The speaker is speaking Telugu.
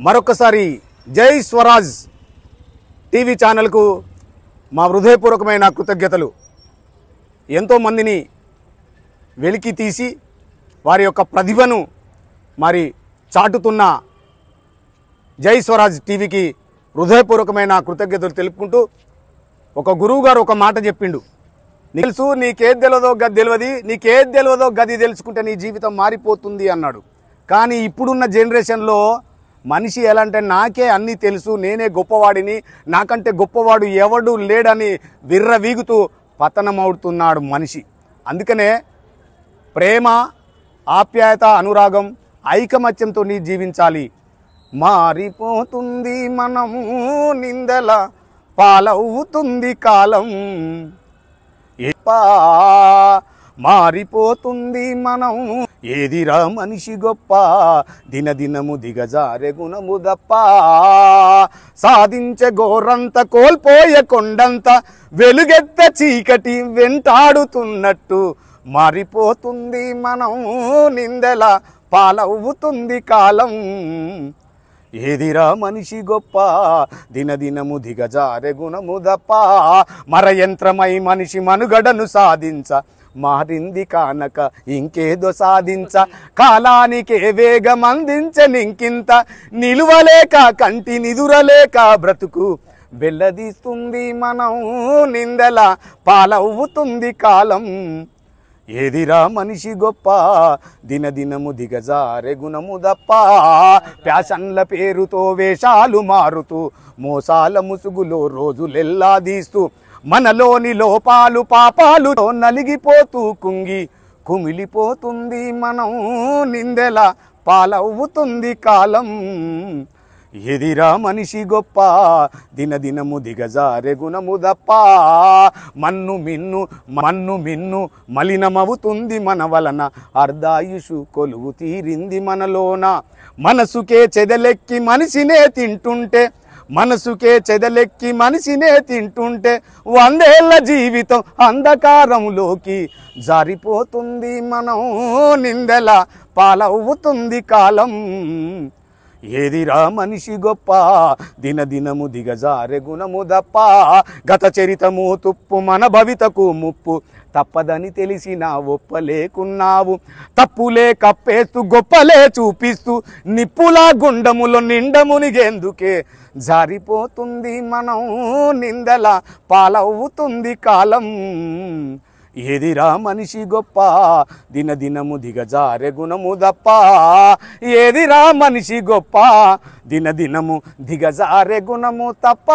మరొకసారి జై స్వరాజ్ టీవీ ఛానల్కు మా హృదయపూర్వకమైన కృతజ్ఞతలు. ఎంతోమందిని వెలికి తీసి వారి యొక్క ప్రతిభను మరి చాటుతున్న జై స్వరాజ్ టీవీకి హృదయపూర్వకమైన కృతజ్ఞతలు తెలుపుకుంటూ, ఒక గురువు గారు ఒక మాట చెప్పిండు, తెలుసు నీకేది తెలియదో గది తెలియదు, నీకేది తెలియదో గది తెలుసుకుంటే నీ జీవితం మారిపోతుంది అన్నాడు. కానీ ఇప్పుడున్న జనరేషన్లో మనిషి ఎలా అంటే నాకే అన్నీ తెలుసు, నేనే గొప్పవాడిని, నాకంటే గొప్పవాడు ఎవడు లేడని విర్రవీగుతూ పతనమవుతున్నాడు మనిషి. అందుకనే ప్రేమ, ఆప్యాయత, అనురాగం, ఐకమత్యంతో నీ జీవించాలి. మారిపోతుంది మనము నిందల పాలవుతుంది కాలం, మారిపోతుంది మనం ఏదిరా మనిషి గొప్ప, దినదినము దిగజారె గుణము దప్ప, సాధించే గోరంత కోల్పోయే కొండంత వెలుగెత్త చీకటి వెంటాడుతున్నట్టు, మారిపోతుంది మనం నిందెల పాలవుతుంది కాలం, ఏదిరా మనిషి గొప్ప, దినదినము దిగజారె గుణము దప్ప, మరయంత్రమై మనిషి మనుగడను సాధించ మారింది కానక ఇంకేదో సాధించ, కాలానికే వేగమందించనింకింత, నిలువలేక కంటి నిదురలేక బ్రతుకు వెళ్ళదీస్తుంది మనం నిందల పాలవుతుంది కాలం, ఏదిరా మనిషి గొప్ప, దినదినము దిగజారె గుణము దప్ప, ప్యాషన్ల పేరుతో వేషాలు మారుతూ మోసాల ముసుగులో రోజులెల్లాదీస్తూ, మనలోని లోపాలు పాపాలు నలిగిపోతూ కుంగి కుమిలిపోతుంది మనం నిందెల పాలవుతుంది కాలం, ఎదిరా మనిషి గొప్ప, దినదినము దిగజారె గుణము దప్ప, మన్ను మిన్ను మలినమవుతుంది మన వలన, అర్ధాయుషు కొలువు తీరింది మనలోన, మనసుకే చెదలెక్కి మనిషినే తింటుంటే, మనసుకే చెదలెక్కి మనిషినే తింటుంటే, 100 ఏళ్ల జీవితం అంధకారంలోకి జారిపోతుంది మనం నిందెల పాలవుతుంది కాలం, ఏదిరా మనిషి గొప్ప, దినదినము దిగజారె గుణము దప్ప, గత చరితము తుప్పు మన భవితకు ముప్పు, తప్పదని తెలిసినా ఒప్పలేకున్నావు, తప్పులే కప్పేస్తూ గొప్పలే చూపిస్తూ, నిప్పులా గుండములో నిండమునిగేందుకే జారిపోతుంది మనం నిందల పాలవుతుంది కాలం, ఏదిరా మనిషి గొప్ప, దినదినము దిగజారె గుణము దప్ప, ఏదిరా మనిషి గొప్ప, దినదినము దిగజారె గుణము తప్ప.